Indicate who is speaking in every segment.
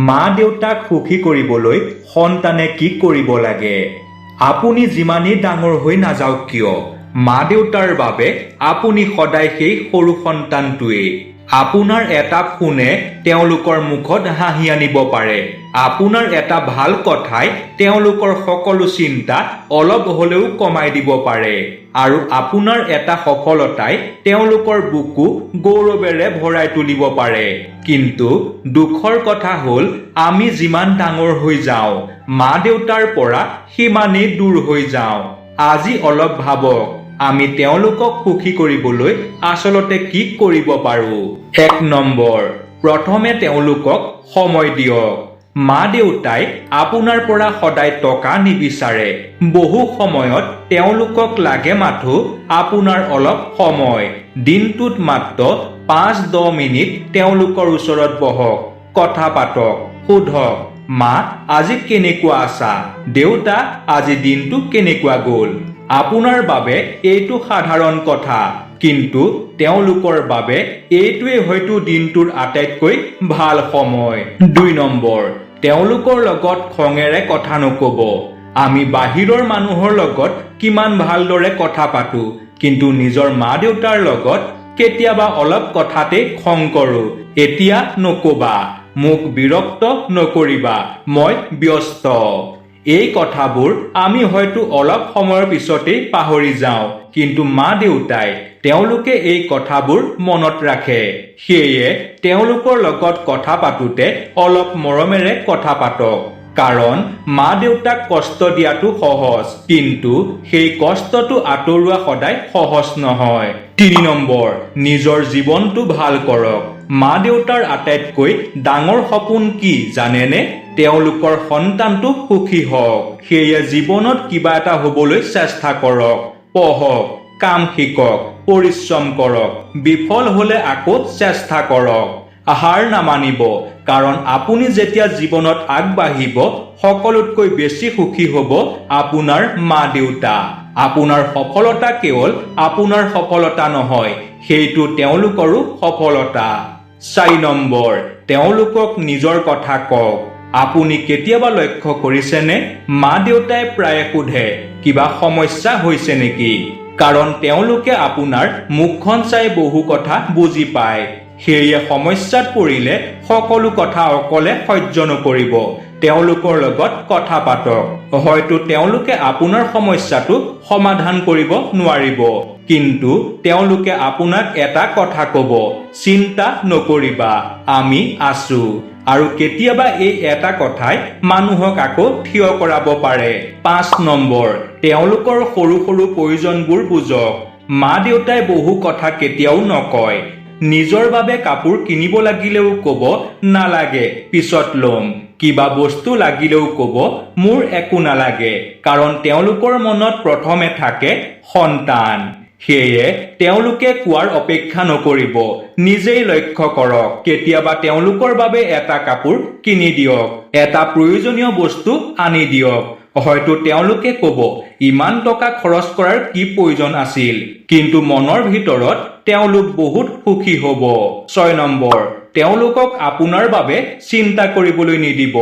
Speaker 1: মা দেউতাক সুখী কৰিবলৈ সন্তানে কি কৰিব লাগে? আপুনি যিমানেই ডাঙৰ হৈ নাযাওক কিয়, মা দেউতাৰ বাবে আপুনি সদায় সেই সৰু সন্তানটোৱেই। আপোনাৰ এটা ফোনে তেওঁলোকৰ মুখত হাঁহি আনিব পাৰে। আপোনাৰ এটা ভাল কথাই তেওঁলোকৰ সকলো চিন্তা অলপ হ'লেও কমাই দিব পাৰে। আৰু আপোনাৰ এটা সফলতাই তেওঁলোকৰ বুকু গৌৰৱেৰে ভৰাই তুলিব পাৰে। কিন্তু দুখৰ কথা হ'ল, আমি যিমান ডাঙৰ হৈ যাওঁ, মা দেউতাৰ পৰা সিমানেই দূৰ হৈ যাওঁ। আজি অলপ ভাবক, আমি তেওঁলোকক সুখী কৰিবলৈ আচলতে কি কৰিব পাৰোঁ? ১ নম্বৰ, প্ৰথমে তেওঁলোকক সময় দিয়ক। মা দেউতাই আপোনাৰ পৰা সদায় টকা নিবিচাৰে। বহু সময়ত তেওঁলোকক লাগে মাথো আপোনাৰ অলপ সময়। দিনটোত মাত্ৰ ৫-১০ মিনিট তেওঁলোকৰ ওচৰত বহক, কথা পাতক, সোধক, মা আজি কেনেকুৱা আছা? দেউতা আজি দিনটো কেনেকুৱা গ'ল? আপোনাৰ বাবে এইটো সাধাৰণ কথা, কিন্তু তেওঁলোকৰ বাবে এইটোৱে হয়তো দিনটোৰ আটাইতকৈ ভাল সময়। ২ নম্বৰ, তেওঁলোকৰ লগত খঙেৰে কথা নকব। আমি বাহিৰৰ মানুহৰ লগত কিমান ভালদৰে কথা পাতো, কিন্তু নিজৰ মা দেউতাৰ লগত কেতিয়াবা অলপ কথাতে খং কৰো। এতিয়া নকবা, মোক বিৰক্ত নকৰিবা, মই ব্যস্ত। এই কথাবোৰ আমি হয়তো অলপ সময়ৰ পিছতেই পাহৰি যাওঁ, কিন্তু মা দেউতাই তেওঁলোকে এই কথাবোৰ মনত ৰাখে। সেয়ে তেওঁলোকৰ লগত কথা পাতোতে অলপ মৰমেৰে কথা পাতক। কাৰণ মা দেউতাক কষ্ট দিয়াটো সহজ, কিন্তু সেই কষ্টটো আঁতৰোৱা সদায় সহজ নহয়। ৩ নম্বৰ, নিজৰ জীৱনটো ভাল কৰক। মা দেউতাৰ আটাইতকৈ ডাঙৰ সপোন কি জানেনে? তেওঁলোকৰ সন্তানটো সুখী হওক। সেয়ে জীৱনত কিবা এটা হ'বলৈ চেষ্টা কৰক, পঢ়ক, কাম শিকক, পৰিশ্ৰম কৰক, বিফল হ'লে আকৌ চেষ্টা কৰক। হাৰ নামানিব, কাৰণ আপুনি যেতিয়া জীৱনত আগবাঢ়িব, সকলোতকৈ বেছি সুখী হ'ব আপোনাৰ মা দেউতা। আপোনাৰ সফলতা কেৱল আপোনাৰ সফলতা নহয়, সেইটো তেওঁলোকৰো সফলতা। ৪ নম্বৰ, তেওঁলোকক নিজৰ কথা কওক। আপুনি কেতিয়াবা লক্ষ্য কৰিছেনে, মা দেউতাই প্ৰায়ে সোধে, কিবা সমস্যা হৈছে নেকি? কাৰণ তেওঁলোকে আপোনাৰ মুখখন চাই বহু কথা বুজি পায়। সেয়ে সমস্যাত পৰিলে সকলো কথা অকলে সহ্য নকৰিব, তেওঁলোকৰ লগত কথা পাতক। হয়তো তেওঁলোকে আপোনাৰ সমস্যাটো সমাধান কৰিব নোৱাৰিব, কিন্তু তেওঁলোকে আপোনাক এটা কথা ক'ব, চিন্তা নকৰিবা, আমি আছো। আৰু কেতিয়াবা এই এটা কথাই মানুহক আকৌ থিয় কৰাব পাৰে। ৫ নম্বৰ, তেওঁলোকৰ সৰু সৰু প্ৰয়োজনবোৰ বুজক। মা দেউতাই বহু কথা কেতিয়াও নকয়। নিজৰ বাবে কাপোৰ কিনিব লাগিলেও ক'ব, নালাগে, পিছত ল'ম। কিবা বস্তু লাগিলেও ক'ব, মোৰ একো নালাগে। কাৰণ তেওঁলোকৰ মনত প্ৰথমে থাকে সন্তান। সেয়ে তেওঁলোকে কোৱাৰ অপেক্ষা নকৰিব, নিজেই লক্ষ্য কৰক। কেতিয়াবা তেওঁলোকৰ বাবে এটা কাপোৰ কিনি দিয়ক, এটা প্ৰয়োজনীয় বস্তু আনি দিয়ক। হয়তো তেওঁলোকে ক'ব, ইমান টকা খৰচ কৰাৰ কি প্ৰয়োজন আছিল? কিন্তু মনৰ ভিতৰত তেওঁলোক বহুত সুখী হ'ব। ৬ নম্বৰ, তেওঁলোকক আপোনাৰ বাবে চিন্তা কৰিবলৈ নিদিব।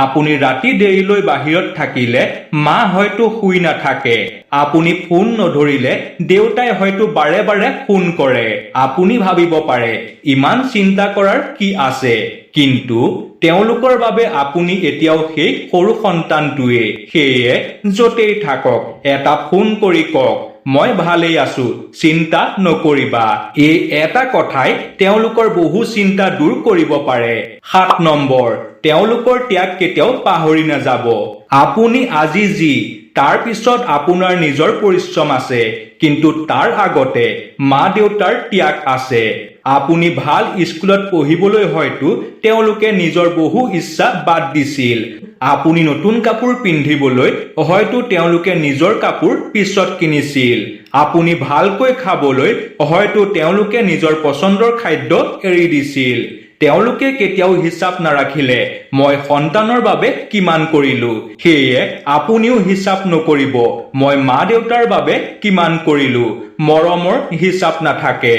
Speaker 1: আপুনি ৰাতি দেৰিলৈ বাহিৰত থাকিলে মা হয়তো শুই নাথাকে। আপুনি ফোন নধৰিলে দেউতাই হয়তো বাৰে বাৰে ফোন কৰে। আপুনি ভাবিব পাৰে, ইমান চিন্তা কৰাৰ কি আছে? কিন্তু তেওঁলোকৰ বাবে আপুনি এতিয়াও সেই সৰু সন্তানটোৱে। সেয়ে য'তেই থাকক এটা ফোন কৰি কওক, মই ভালেই আছো, চিন্তা নকৰিবা। এই এটা কথাই তেওঁলোকৰ বহু চিন্তা দূৰ কৰিব পাৰে। ৭ নম্বৰ, তেওঁলোকৰ ত্যাগ কেতিয়াও পাহৰি নাযাব। আপুনি আজি যি, তাৰ পিছত আপোনাৰ নিজৰ পৰিশ্ৰম আছে, কিন্তু তাৰ আগতে মা দেউতাৰ ত্যাগ আছে। আপুনি ভাল স্কুলত পঢ়িবলৈ হয়তো তেওঁলোকে নিজৰ বহু ইচ্ছা বাদ দিছিল। আপুনি নতুন কাপোৰ পিন্ধিবলৈ হয়তো তেওঁলোকে নিজৰ কাপোৰ পিছত কিনিছিল। আপুনি ভালকৈ খাবলৈ হয়তো তেওঁলোকে নিজৰ পচন্দৰ খাদ্য এৰি দিছিল। তেওঁলোকে কেতিয়াও হিচাপ নাৰাখিলে, মই সন্তানৰ বাবে কিমান কৰিলো। সেয়ে আপুনিও হিচাপ নকৰিব, মই মা দেউতাৰ বাবে কিমান কৰিলো। মৰমৰ হিচাপ নাথাকে।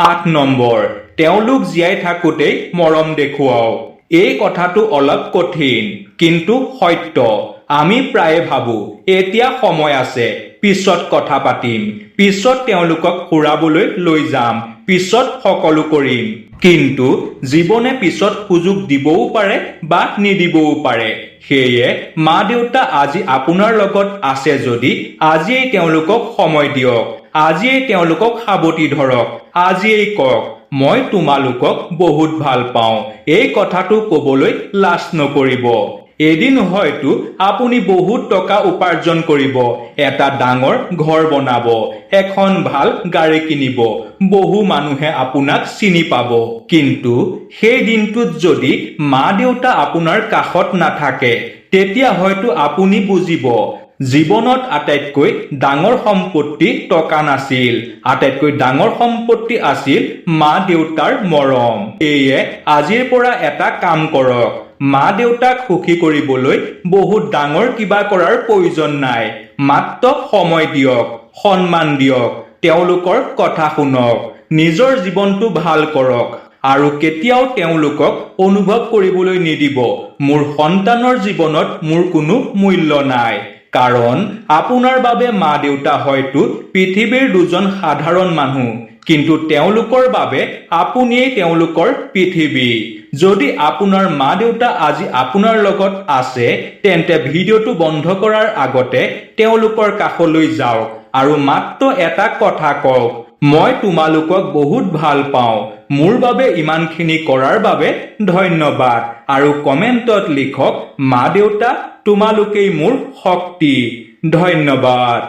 Speaker 1: ৮ নম্বৰ, তেওঁলোক জীয়াই থাকোঁতেই মৰম দেখুৱাওক। এই কথাটো অলপ কঠিন কিন্তু সত্য। আমি প্ৰায়ে ভাবো এতিয়া সময় আছে, পিছত কথা পাতিম, পিছত তেওঁলোকক ফুৰাবলৈ লৈ যাম, পিছত সকলো কৰিম। কিন্তু জীৱনে পিছত সুযোগ দিবও পাৰে বা নিদিবও পাৰে। সেয়ে মা দেউতা আজি আপোনাৰ লগত আছে যদি আজিয়েই তেওঁলোকক সময় দিয়ক, আজিয়েই তেওঁলোকক সাৱটি ধৰক, আজিয়েই কওক মই তোমালোকক বহুত ভাল পাওঁ। এই কথাটো ক'বলৈ লাজ নকৰিব। এদিন হয়তো আপুনি বহুত টকা উপাৰ্জন কৰিব, এটা ডাঙৰ ঘৰ বনাব, এখন ভাল গাড়ী কিনিব, বহু মানুহে আপোনাক চিনি পাব। কিন্তু সেই দিনটোত যদি মা দেউতা আপোনাৰ কাষত নাথাকে, তেতিয়া হয়তো আপুনি বুজিব জীৱনত আটাইতকৈ ডাঙৰ সম্পত্তি টকা নাছিল, আটাইতকৈ ডাঙৰ সম্পত্তি আছিল মা দেউতাৰ মৰম। সেয়ে আজিৰ পৰা এটা কাম কৰক, মা দেউতাক সুখী কৰিবলৈ বহুত ডাঙৰ কিবা কৰাৰ প্ৰয়োজন নাই। মাত্ৰ সময় দিয়ক, সন্মান দিয়ক, তেওঁলোকৰ কথা শুনক, নিজৰ জীৱনটো ভাল কৰক আৰু কেতিয়াও তেওঁলোকক অনুভৱ কৰিবলৈ নিদিব মোৰ সন্তানৰ জীৱনত মোৰ কোনো মূল্য নাই। কাৰণ আপোনাৰ বাবে মা দেউতা হয়তো পৃথিৱীৰ দুজন সাধাৰণ মানুহ, কিন্তু তেওঁলোকৰ বাবে আপুনিয়েই তেওঁলোকৰ পৃথিৱী। যদি আপোনাৰ মা দেউতা আজি আপোনাৰ লগত আছে, তেন্তে ভিডিঅ'টো বন্ধ কৰাৰ আগতে তেওঁলোকৰ কাষলৈ যাওক আৰু মাত্ৰ এটা কথা কওক, মই তোমালোকক বহুত ভাল পাওঁ, মোৰ বাবে ইমানখিনি কৰাৰ বাবে ধন্যবাদ। আৰু কমেণ্টত লিখক মা দেউতা তোমালোকেই মোৰ শক্তি। ধন্যবাদ।